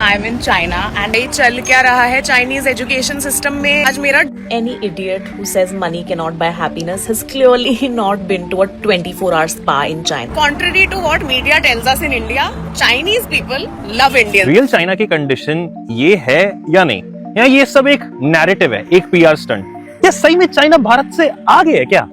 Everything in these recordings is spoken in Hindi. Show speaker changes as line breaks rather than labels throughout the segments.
I am in China and ये चल क्या रहा है चाइनीज एजुकेशन सिस्टम में। आज मेरा
Any idiot who says money cannot buy happiness has clearly not been to a 24-hour spa in China.
contrary to what media tells us in India, Chinese people love Indians.
Real China की कंडीशन ये है या नहीं, या ये सब एक नैरेटिव है, एक पीआर स्टंट? क्या सही में चाइना भारत से आगे है क्या?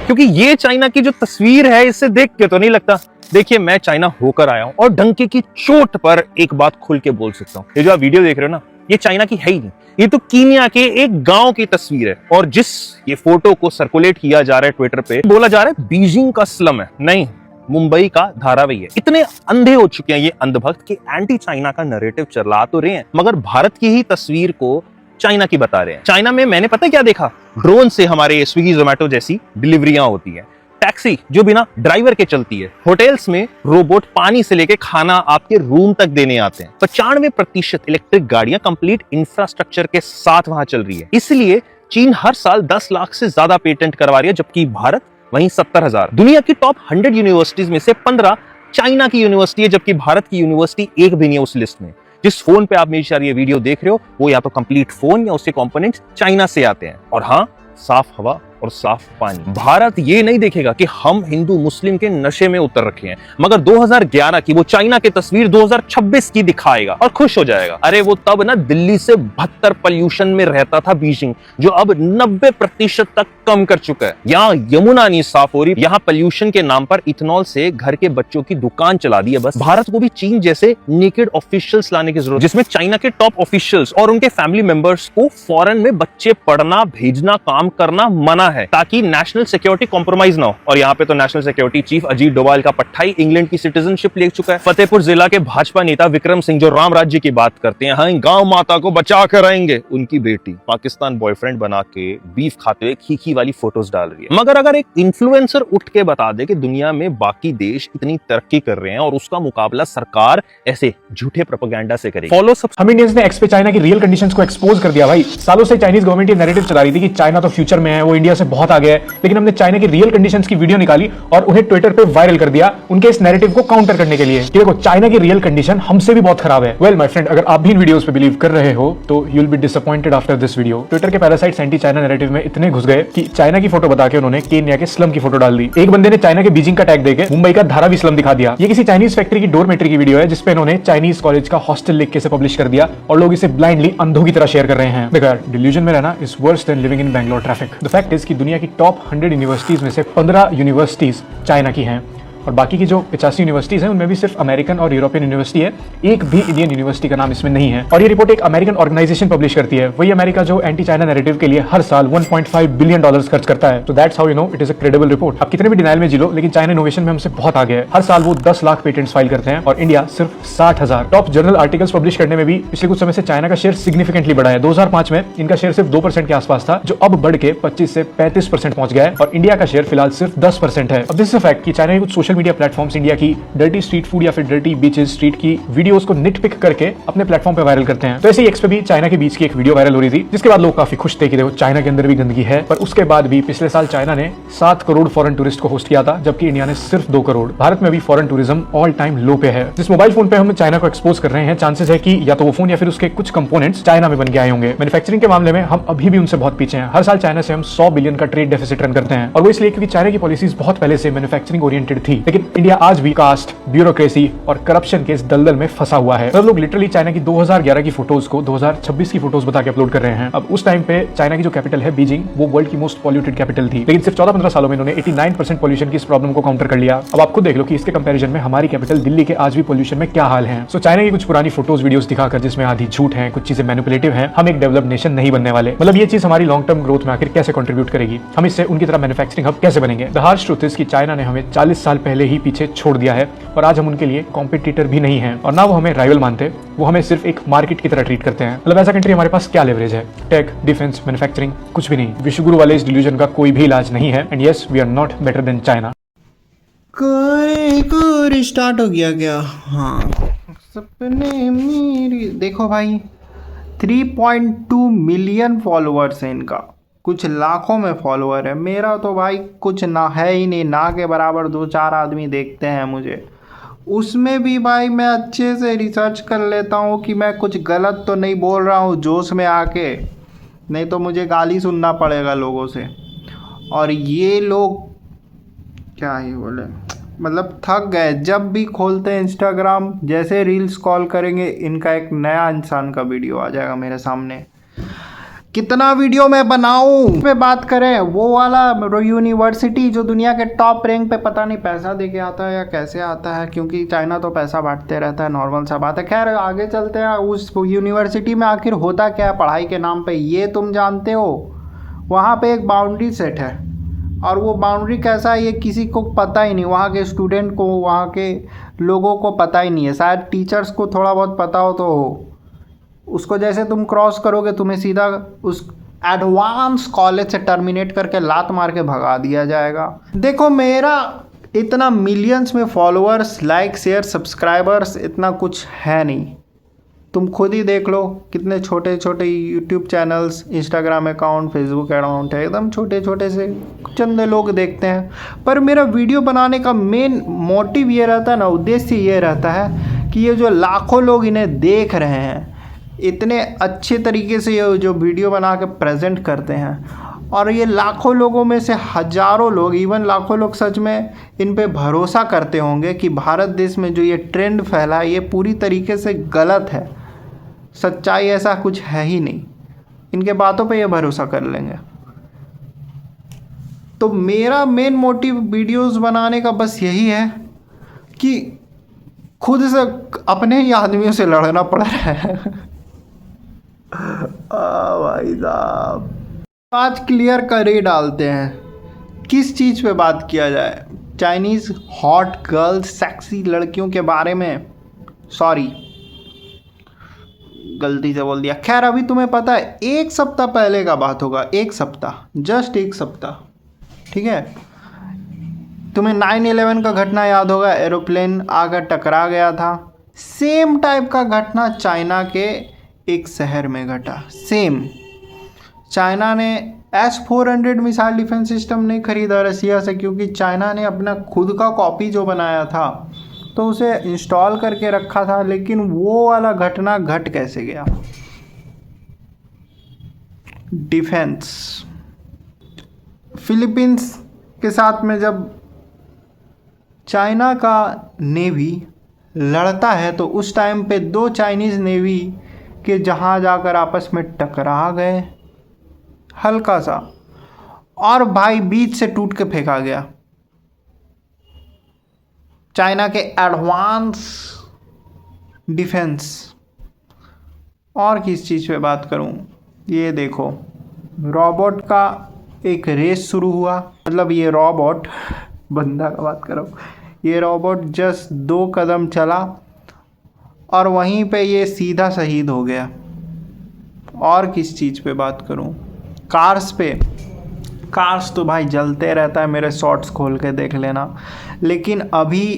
क्योंकि ये चाइना की जो तस्वीर है इससे देख के तो नहीं लगता। देखिए, मैं चाइना होकर आया हूं और डंके की चोट पर एक बात खुल के बोल सकता हूं। ये जो आप वीडियो देख रहे हो ना, ये चाइना की है ही नहीं, ये तो कीनिया के एक गांव की तस्वीर है। और जिस ये फोटो को सर्कुलेट किया जा रहा है ट्विटर पे, बोला जा रहा है बीजिंग का स्लम है, नहीं, मुंबई का धारावी है। इतने अंधे हो चुके हैं ये अंधभक्त कि एंटी चाइना का नैरेटिव चला तो रहे हैं, मगर भारत की ही तस्वीर को चाइना की बता रहे हैं। चाइना में मैंने पता है क्या देखा? ड्रोन से हमारे स्विगी जोमेटो जैसी डिलीवरियां होती है, टैक्सी जो बिना ड्राइवर के चलती है, होटल्स में रोबोट पानी से लेके खाना आपके रूम तक देने आते हैं। 95% इलेक्ट्रिक गाड़ियां कंप्लीट इंफ्रास्ट्रक्चर के साथ वहां चल रही है। इसलिए चीन हर साल 10 लाख से ज्यादा पेटेंट करवा रही है, जबकि भारत वहीं 70,000। दुनिया की टॉप 100 यूनिवर्सिटीज में से 15 चाइना की यूनिवर्सिटी है, जबकि भारत की यूनिवर्सिटी एक भी नहीं है उस लिस्ट में। जिस फोन पे आप मेरी सारी ये वीडियो देख रहे हो, वो या तो कंप्लीट फोन या उसके कंपोनेंट्स चाइना से आते हैं। और हाँ, साफ हवा और साफ पानी। भारत ये नहीं देखेगा कि हम हिंदू मुस्लिम के नशे में उतर रखे हैं, मगर 2011 की वो चाइना की तस्वीर 2026 की दिखाएगा और खुश हो जाएगा। अरे वो तब ना दिल्ली से 72 पोल्यूशन में रहता था बीजिंग, जो अब 90% तक कम कर चुका है। यहाँ यमुना नहीं साफ हो रही, यहाँ पोल्यूशन के नाम पर इथेनॉल से घर के बच्चों की दुकान चला दी है बस। भारत को भी चीन जैसे नेकेड ऑफिशियल्स लाने की जरूरत, जिसमें चाइना के टॉप ऑफिशियल्स और उनके फैमिली मेंबर्स को फॉरेन में बच्चे पढ़ना, भेजना, काम करना मना है, ताकि नेशनल सिक्योरिटी कॉम्प्रोमाइज ना हो। और यहाँ पे तो national security chief Ajit Doval का पट्टा ही इंग्लैंड की सिटीजनशिप ले चुका है। फतेहपुर जिला के भाजपा नेता विक्रम सिंह जो राम राज्य की बात करते हैं, हाँ, गांव माता को बचा कर रहेंगे, उनकी बेटी पाकिस्तान बॉयफ्रेंड बना के बीफ खाते हुए खीखी वाली फोटोज डाल रही है। मगर अगर एक इन्फ्लुएंसर उठ के बता दे कि दुनिया में बाकी देश इतनी तरक्की कर रहे हैं और उसका मुकाबला सरकार ऐसे झूठे प्रोपेगेंडा से करेगी, फॉलो सब।
हम इंडियंस ने एक्स पे चाइना की रियल कंडीशंस को एक्सपोज कर दिया भाई। सालों से चाइनीज गवर्नमेंट ये नैरेटिव चला रही थी कि चाइना तो फ्यूचर में है, वो इंडिया से बहुत आगे है, लेकिन हमने चाइना की रियल कंडीशंस की वीडियो निकाली और उन्हें ट्विटर पे वायरल कर दिया, उनके इस नैरेटिव को काउंटर करने के लिए कि देखो चाइना की रियल कंडीशन हमसे भी बहुत खराब है। वेल माय फ्रेंड, अगर आप भी इन वीडियोस पे बिलीव कर रहे हो तो you will be disappointed after this video. Twitter के पैरासाइट्स एंटी चाइना नैरेटिव में इतने घुस गए कि चाइना की फोटो बता के उन्होंने केन्या के स्लम की फोटो डाल दी। एक बंदे ने चाइना के बीजिंग का टैग देके मुंबई का धारावी स्लम दिखा दिया। ये किसी चाइनीज फैक्ट्री की डोरमेट्री की वीडियो है, जिसपे इन्होंने चाइनीज कॉलेज का हॉस्टल लिख के पब्लिश कर दिया और लोग इसे ब्लाइंडली अंधों की तरह शेयर कर रहे हैं। देखो यार, डिल्यूजन में रहना is worse than living in Bangalore traffic. The fact is कि दुनिया की टॉप 100 यूनिवर्सिटीज में से 15 यूनिवर्सिटीज चाइना की हैं और बाकी की जो 85 यूनिवर्सिटीज हैं उनमें भी सिर्फ अमेरिकन और यूरोपियन यूनिवर्सिटी है, एक भी इंडियन यूनिवर्सिटी का नाम इसमें नहीं है। और ये रिपोर्ट एक अमेरिकन ऑर्गेनाइजेशन पब्लिश करती है, वही अमेरिका जो एंटी चाइना नैरेटिव के लिए हर साल 1.5 बिलियन डॉलर्स खर्च करता है। तो that's how you know it is a credible report. आप कितने भी डिनाइल में जी लो, लेकिन चाइना इनोवेशन में हमसे बहुत आगे है। हर साल वो 10 लाख पेटेंट्स फाइल करते हैं और इंडिया सिर्फ 60,000। टॉप जर्नल आर्टिकल्स पब्लिश करने में भी पिछले कुछ समय से चाइना का शेयर सिग्निफिकेंटली बढ़ा है। 2005 में इनका शेयर सिर्फ 2% के आसपास था, जो अब बढ़ के 25 से 35% पहुंच गया है और इंडिया का शेयर फिलहाल सिर्फ 10% है। अब दिस इज अ फैक्ट कि चाइना के कुछ सोशल मीडिया प्लेटफॉर्म्स इंडिया की डर्टी स्ट्रीट फूड या फिर डर्टी बीचेस स्ट्रीट की वीडियोस को निटपिक करके अपने प्लेटफॉर्म पे वायरल करते हैं। तो ऐसे ही एक्स पे भी चाइना के बीच की एक वीडियो वायरल हो रही थी, जिसके बाद लोग काफी खुश थे कि देखो चाइना के अंदर भी गंदगी है। पर उसके बाद भी पिछले साल चाइना ने 7 करोड़ फॉरेन टूरिस्ट को होस्ट किया था, जबकि इंडिया ने सिर्फ 2 करोड़। भारत में भी फॉरेन टूरिज्म ऑल टाइम लो पे है। जिस मोबाइल फोन पे हम चाइना को एक्सपोज कर रहे हैं, चांसेस है कि या तो वो फोन या फिर उसके कुछ कंपोनेंट्स चाइना में बन के आए होंगे। मैन्युफैक्चरिंग के मामले में हम अभी भी उनसे बहुत पीछे हैं। हर साल चाइना से हम 100 बिलियन का ट्रेड डेफिसिट रन करते हैं, और वो इसलिए क्योंकि चाइना की पॉलिसीज बहुत पहले से मैन्युफैक्चरिंग ओरिएंटेड थी। लेकिन इंडिया आज भी कास्ट, ब्यूरोक्रेसी और करप्शन के इस दलदल में फंसा हुआ है। सब लोग लिटरली चाइना की 2011 की फोटोज को 2026 की फोटोज बता के अपलोड कर रहे हैं। अब उस टाइम पे चाइना की जो कैपिटल है बीजिंग, वो वर्ल्ड की मोस्ट पॉल्यूटेड कैपिटल थी, लेकिन सिर्फ 14-15 सालों में इन्होंने 89% पॉल्यूशन की इस प्रॉब्लम को काउंटर कर लिया। अब आप खुद देख लो कि इसके कंपैरिजन में हमारी कैपिटल दिल्ली के आज भी पॉल्यूशन में क्या हाल है। सो चाइना की कुछ पुरानी फोटोज वीडियोस दिखाकर, जिसमें आधी झूठ है, कुछ चीजें मैनिपुलेटिव हैं, हम एक डेवलप्ड नेशन नहीं बनने वाले। मतलब ये चीज हमारी लॉन्ग टर्म ग्रोथ में आखिर कैसे कंट्रीब्यूट करेगी, हम इससे उनकी तरह मैन्युफैक्चरिंग हब कैसे बनेंगे। द हार्श ट्रुथ इज कि चाइना ने हमें 40 साल पहले ही पीछे छोड़ दिया है और आज हम उनके लिए कॉम्पिटिटर भी नहीं है, और ना वो हमें राइवल मानते, वो हमें सिर्फ एक मार्केट की तरह ट्रीट करते हैं। मतलब ऐसा कंट्री हमारे पास क्या लेवरेज है? टेक, डिफेंस, मैन्युफैक्चरिंग, कुछ भी नहीं। विश्वगुरु वाले इस डिल्यूजन का कोई भी इलाज नहीं है। And yes, we are not better than China.
कोई स्टार्ट हो गया क्या? हाँ, सपने मेरी। देखो भाई, 3.2 मिलियन फॉलोअर्स हैं इनका, कुछ लाखों में फॉलोअर है। मेरा तो भाई कुछ ना है ही नहीं, ना के बराबर 2-4 आदमी देखते हैं मुझे। उसमें भी भाई मैं अच्छे से रिसर्च कर लेता हूँ कि मैं कुछ गलत तो नहीं बोल रहा हूँ जोश में आके, नहीं तो मुझे गाली सुनना पड़ेगा लोगों से। और ये लोग क्या ही बोले, मतलब थक गए। जब भी खोलते हैं इंस्टाग्राम, जैसे रील्स कॉल करेंगे इनका एक नया इंसान का वीडियो आ जाएगा मेरे सामने। कितना वीडियो मैं बनाऊं पे बात करें, वो वाला यूनिवर्सिटी जो दुनिया के टॉप रैंक पे पता नहीं पैसा दे के आता है या कैसे आता है, क्योंकि चाइना तो पैसा बांटते रहता है, नॉर्मल सा बात है। खैर आगे चलते हैं। उस यूनिवर्सिटी में आखिर होता क्या है पढ़ाई के नाम पे, ये तुम जानते हो? वहाँ पे एक बाउंड्री सेट है, और वो बाउंड्री कैसा है ये किसी को पता ही नहीं। वहाँ के स्टूडेंट को, वहाँ के लोगों को पता ही नहीं है। शायद टीचर्स को थोड़ा बहुत पता हो तो उसको जैसे तुम क्रॉस करोगे तुम्हें सीधा उस एडवांस कॉलेज से टर्मिनेट करके लात मार के भगा दिया जाएगा। देखो मेरा इतना मिलियंस में फॉलोअर्स, लाइक, शेयर, सब्सक्राइबर्स इतना कुछ है नहीं। तुम खुद ही देख लो कितने छोटे छोटे YouTube channels, Instagram account, Facebook account है, एकदम छोटे छोटे से चंद लोग देखते हैं। पर मेरा वीडियो बनाने का मेन मोटिव ये रहता है ना, उद्देश्य ये रहता है कि ये जो लाखों लोग इन्हें देख रहे हैं, इतने अच्छे तरीके से ये जो वीडियो बना के प्रेजेंट करते हैं, और ये लाखों लोगों में से हज़ारों लोग, इवन लाखों लोग सच में इन पे भरोसा करते होंगे कि भारत देश में जो ये ट्रेंड फैला है ये पूरी तरीके से गलत है, सच्चाई ऐसा कुछ है ही नहीं। इनके बातों पे ये भरोसा कर लेंगे। तो मेरा मेन मोटिव वीडियोस बनाने का बस यही है कि खुद से अपने ही आदमियों से लड़ना पड़ रहा है। भाई साहब, आज क्लियर कर ही डालते हैं किस चीज़ पे बात किया जाए। चाइनीज़ हॉट गर्ल्स, सेक्सी लड़कियों के बारे में। सॉरी, गलती से बोल दिया। खैर अभी तुम्हें पता है 1 सप्ताह पहले का बात होगा, 1 सप्ताह, जस्ट 1 सप्ताह, ठीक है। तुम्हें 9/11 का घटना याद होगा, एरोप्लेन आकर टकरा गया था। सेम टाइप का घटना चाइना के एक शहर में घटा। सेम, चाइना ने S-400 मिसाइल डिफेंस सिस्टम नहीं खरीदा रसिया से, क्योंकि चाइना ने अपना खुद का कॉपी जो बनाया था तो उसे इंस्टॉल करके रखा था। लेकिन वो वाला घटना घट कैसे गया? डिफेंस, फिलीपींस के साथ में जब चाइना का नेवी लड़ता है तो उस टाइम पे 2 चाइनीज़ नेवी के जहाज आकर आपस में टकरा गए हल्का सा, और भाई बीच से टूट के फेंका गया। चाइना के एडवांस डिफेंस। और किस चीज़ पे बात करूं, ये देखो रोबोट का एक रेस शुरू हुआ। मतलब ये रोबोट, बंदा का बात करो, ये रोबोट जस्ट 2 कदम चला और वहीं पे ये सीधा शहीद हो गया। और किस चीज़ पे बात करूं, कार्स पे। कार्स तो भाई जलते रहता है, मेरे शॉर्ट्स खोल के देख लेना। लेकिन अभी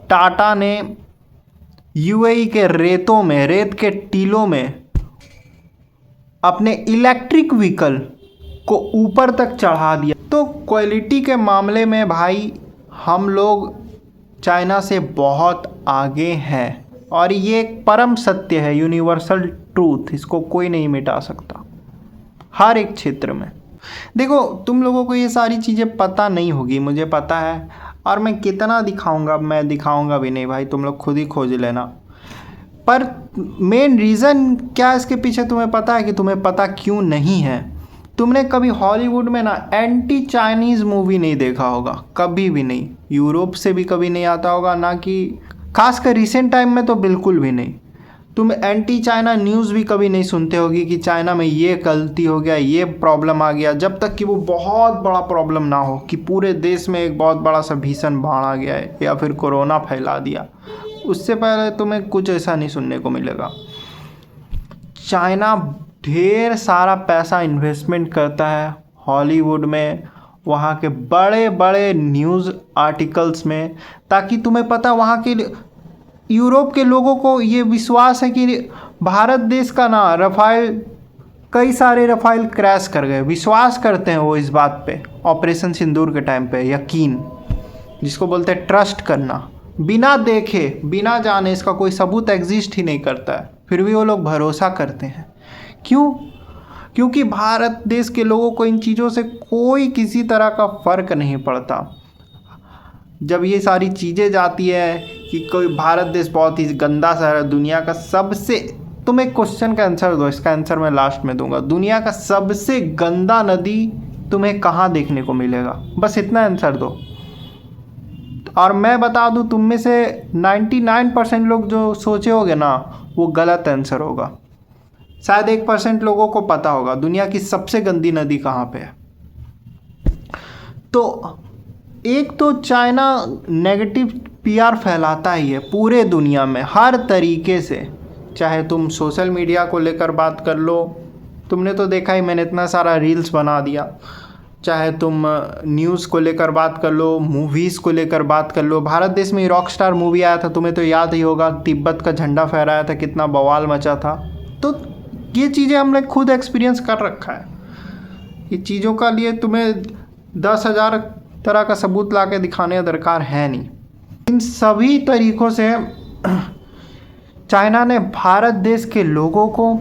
टाटा ने यूएई के रेतों में, रेत के टीलों में अपने इलेक्ट्रिक व्हीकल को ऊपर तक चढ़ा दिया। तो क्वालिटी के मामले में भाई हम लोग चाइना से बहुत आगे हैं, और ये एक परम सत्य है, यूनिवर्सल ट्रूथ। इसको कोई नहीं मिटा सकता हर एक क्षेत्र में। देखो तुम लोगों को ये सारी चीज़ें पता नहीं होगी, मुझे पता है, और मैं कितना दिखाऊंगा, मैं दिखाऊंगा भी नहीं भाई, तुम लोग खुद ही खोज लेना। पर मेन रीज़न क्या है इसके पीछे तुम्हें पता है कि तुम्हें पता क्यों नहीं है? तुमने कभी हॉलीवुड में ना एंटी चाइनीज़ मूवी नहीं देखा होगा, कभी भी नहीं। यूरोप से भी कभी नहीं आता होगा, ना कि खासकर रिसेंट टाइम में तो बिल्कुल भी नहीं। तुम एंटी चाइना न्यूज़ भी कभी नहीं सुनते होगी कि चाइना में ये गलती हो गया, ये प्रॉब्लम आ गया, जब तक कि वो बहुत बड़ा प्रॉब्लम ना हो कि पूरे देश में एक बहुत बड़ा सा भीषण बाढ़ आ गया है या फिर कोरोना फैला दिया। उससे पहले तुम्हें कुछ ऐसा नहीं सुनने को मिलेगा। चाइना ढेर सारा पैसा इन्वेस्टमेंट करता है हॉलीवुड में, वहाँ के बड़े बड़े न्यूज़ आर्टिकल्स में, ताकि तुम्हें पता वहाँ के यूरोप के लोगों को ये विश्वास है कि भारत देश का ना रफ़ाइल, कई सारे रफ़ाइल क्रैश कर गए। विश्वास करते हैं वो इस बात पे, ऑपरेशन सिंदूर के टाइम पे, यकीन जिसको बोलते हैं ट्रस्ट करना, बिना देखे बिना जाने, इसका कोई सबूत एग्जिस्ट ही नहीं करता है, फिर भी वो लोग भरोसा करते हैं। क्यों? क्योंकि भारत देश के लोगों को इन चीज़ों से कोई किसी तरह का फ़र्क नहीं पड़ता। जब ये सारी चीज़ें जाती है कि कोई भारत देश बहुत ही गंदा शहर है, दुनिया का सबसे, तुम एक क्वेश्चन का आंसर दो, इसका आंसर मैं लास्ट में दूंगा। दुनिया का सबसे गंदा नदी तुम्हें कहाँ देखने को मिलेगा? बस इतना आंसर दो। और मैं बता दूं, तुम में से 99% लोग जो सोचे होगे ना, वो गलत आंसर होगा। शायद 1% लोगों को पता होगा दुनिया की सबसे गंदी नदी कहाँ पे है। तो एक तो चाइना नेगेटिव पीआर फैलाता ही है पूरे दुनिया में हर तरीके से। चाहे तुम सोशल मीडिया को लेकर बात कर लो, तुमने तो देखा ही, मैंने इतना सारा रील्स बना दिया। चाहे तुम न्यूज़ को लेकर बात कर लो, मूवीज़ को लेकर बात कर लो। भारत देश में रॉक स्टार मूवी आया था, तुम्हें तो याद ही होगा, तिब्बत का झंडा फहराया था, कितना बवाल मचा था। तो ये चीज़ें हमने खुद एक्सपीरियंस कर रखा है। ये चीज़ों का लिए तुम्हें 10,000 तरह का सबूत ला के दिखाने का दरकार है नहीं। इन सभी तरीक़ों से चाइना ने भारत देश के लोगों को,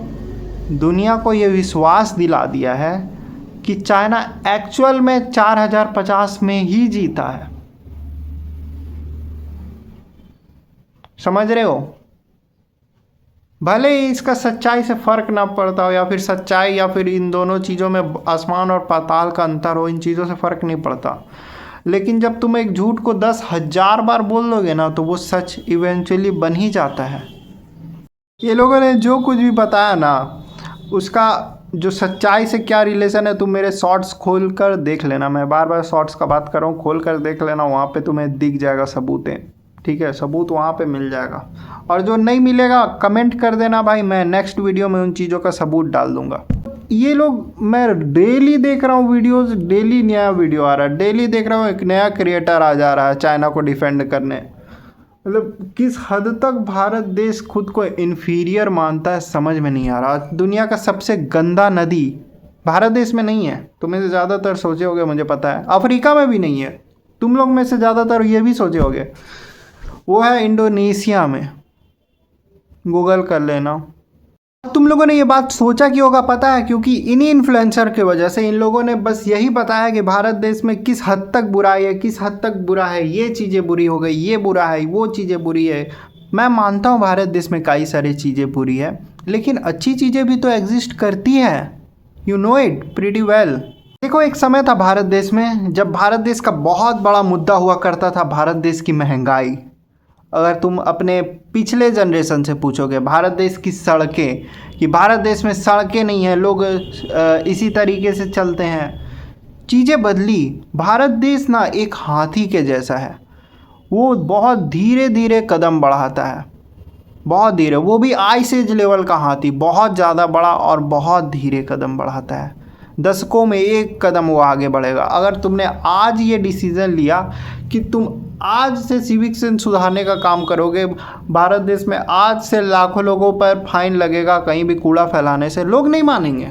दुनिया को ये विश्वास दिला दिया है कि चाइना एक्चुअल में 4050 में ही जीता है। समझ रहे हो? भले ही इसका सच्चाई से फ़र्क ना पड़ता हो, या फिर सच्चाई या फिर इन दोनों चीज़ों में आसमान और पाताल का अंतर हो, इन चीज़ों से फ़र्क नहीं पड़ता। लेकिन जब तुम एक झूठ को 10,000 बार बोल दोगे ना, तो वो सच इवेंचुअली बन ही जाता है। ये लोगों ने जो कुछ भी बताया ना, उसका जो सच्चाई से क्या रिलेशन है, तुम मेरे शॉर्ट्स खोल कर देख लेना। मैं बार बार शॉर्ट्स का बात कर रहा हूँ, खोल कर देख लेना, वहाँ पे तुम्हें दिख जाएगा सबूतें। ठीक है, सबूत वहाँ पे मिल जाएगा। और जो नहीं मिलेगा कमेंट कर देना भाई, मैं नेक्स्ट वीडियो में उन चीज़ों का सबूत डाल दूँगा। ये लोग, मैं डेली देख रहा हूँ वीडियोज़, डेली नया वीडियो आ रहा है, डेली देख रहा हूँ एक नया क्रिएटर आ जा रहा है चाइना को डिफेंड करने। मतलब किस हद तक भारत देश खुद को इन्फीरियर मानता है, समझ में नहीं आ रहा। दुनिया का सबसे गंदा नदी भारत देश में नहीं है। तुम्हें से ज़्यादातर सोचे होगे, मुझे पता है, अफ्रीका में भी नहीं है। तुम लोग में से ज़्यादातर ये भी सोचे होगे, वो है इंडोनेशिया में। गूगल कर लेना। तुम लोगों ने ये बात सोचा क्यों होगा पता है? क्योंकि इन्हीं इन्फ्लुएंसर की वजह से इन लोगों ने बस यही बताया कि भारत देश में किस हद तक बुराई है, किस हद तक बुरा है, ये चीज़ें बुरी हो गई, ये बुरा है, वो चीज़ें बुरी है। मैं मानता हूँ भारत देश में कई सारी चीज़ें बुरी है, लेकिन अच्छी चीज़ें भी तो एग्जिस्ट करती हैं। You know it pretty well. देखो, एक समय था भारत देश में जब भारत देश का बहुत बड़ा मुद्दा हुआ करता था भारत देश की महंगाई। अगर तुम अपने पिछले जनरेशन से पूछोगे भारत देश की सड़कें, कि भारत देश में सड़कें नहीं हैं, लोग इसी तरीके से चलते हैं, चीज़ें बदली। भारत देश ना एक हाथी के जैसा है, वो बहुत धीरे धीरे कदम बढ़ाता है, बहुत धीरे। वो भी आइस एज लेवल का हाथी, बहुत ज़्यादा बड़ा और बहुत धीरे कदम बढ़ाता है। दशकों में एक कदम वो आगे बढ़ेगा। अगर तुमने आज ये डिसीज़न लिया कि तुम आज से सिविक सेंस सुधारने का काम करोगे, भारत देश में आज से लाखों लोगों पर फाइन लगेगा कहीं भी कूड़ा फैलाने से, लोग नहीं मानेंगे।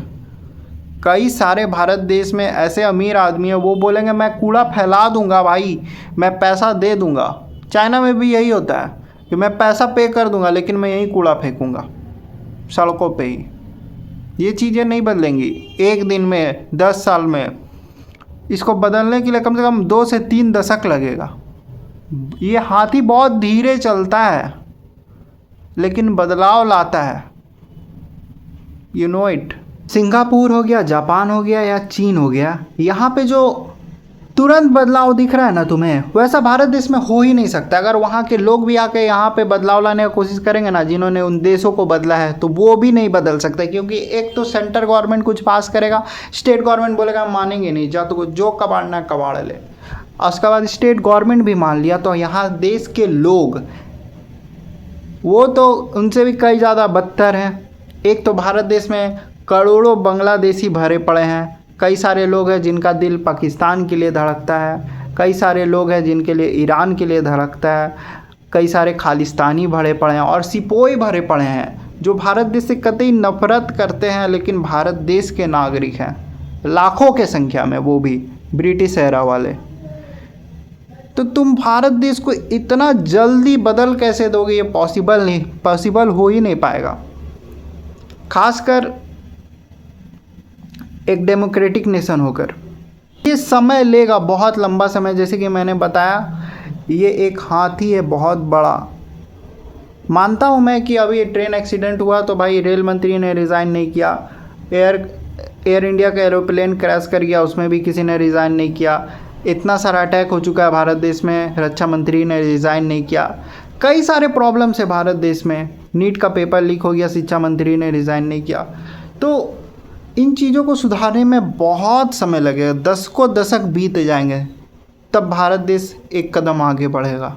कई सारे भारत देश में ऐसे अमीर आदमी हैं, वो बोलेंगे मैं कूड़ा फैला दूंगा भाई, मैं पैसा दे दूंगा। चाइना में भी यही होता है कि मैं पैसा पे कर दूंगा, लेकिन मैं यहीं कूड़ा फेंकूंगा सड़कों पे ही। ये चीज़ें नहीं बदलेंगी एक दिन में, 10 साल में। इसको बदलने के लिए कम से कम 2 से 3 दशक लगेगा। ये हाथी बहुत धीरे चलता है, लेकिन बदलाव लाता है। You know it. सिंगापुर हो गया, जापान हो गया या चीन हो गया, यहाँ पे जो तुरंत बदलाव दिख रहा है ना तुम्हें, वैसा भारत देश में हो ही नहीं सकता। अगर वहाँ के लोग भी आके यहाँ पे बदलाव लाने की कोशिश करेंगे ना, जिन्होंने उन देशों को बदला है, तो वो भी नहीं बदल सकते। क्योंकि एक तो सेंटर गवर्नमेंट कुछ पास करेगा, स्टेट गवर्नमेंट बोलेगा मानेंगे नहीं, जा तो जो कबाड़ना कबाड़ ले। उसके बाद स्टेट गवर्नमेंट भी मान लिया, तो यहाँ देश के लोग, वो तो उनसे भी कई ज़्यादा बदतर हैं। एक तो भारत देश में करोड़ों बांग्लादेशी भरे पड़े हैं। कई सारे लोग हैं जिनका दिल पाकिस्तान के लिए धड़कता है, कई सारे लोग हैं जिनके लिए ईरान के लिए धड़कता है, कई सारे खालिस्तानी भरे पड़े हैं और सिपोही भरे पड़े हैं जो भारत देश से कतई नफरत करते हैं, लेकिन भारत देश के नागरिक हैं, लाखों के संख्या में, वो भी ब्रिटिश एरा वाले। तो तुम भारत देश को इतना जल्दी बदल कैसे दोगे? ये पॉसिबल हो ही नहीं पाएगा, खासकर एक डेमोक्रेटिक नेशन होकर। ये समय लेगा, बहुत लंबा समय। जैसे कि मैंने बताया, ये एक हाथी है बहुत बड़ा। मानता हूँ मैं कि अभी ट्रेन एक्सीडेंट हुआ तो भाई रेल मंत्री ने रिज़ाइन नहीं किया, एयर इंडिया का एरोप्लेन क्रैश कर गया, उसमें भी किसी ने रिज़ाइन नहीं किया। इतना सारा अटैक हो चुका है भारत देश में, रक्षा मंत्री ने रिज़ाइन नहीं किया। कई सारे प्रॉब्लम्स है भारत देश में, नीट का पेपर लीक हो गया, शिक्षा मंत्री ने रिज़ाइन नहीं किया। तो इन चीज़ों को सुधारने में बहुत समय लगेगा, दशकों दशक बीत जाएंगे, तब भारत देश एक कदम आगे बढ़ेगा।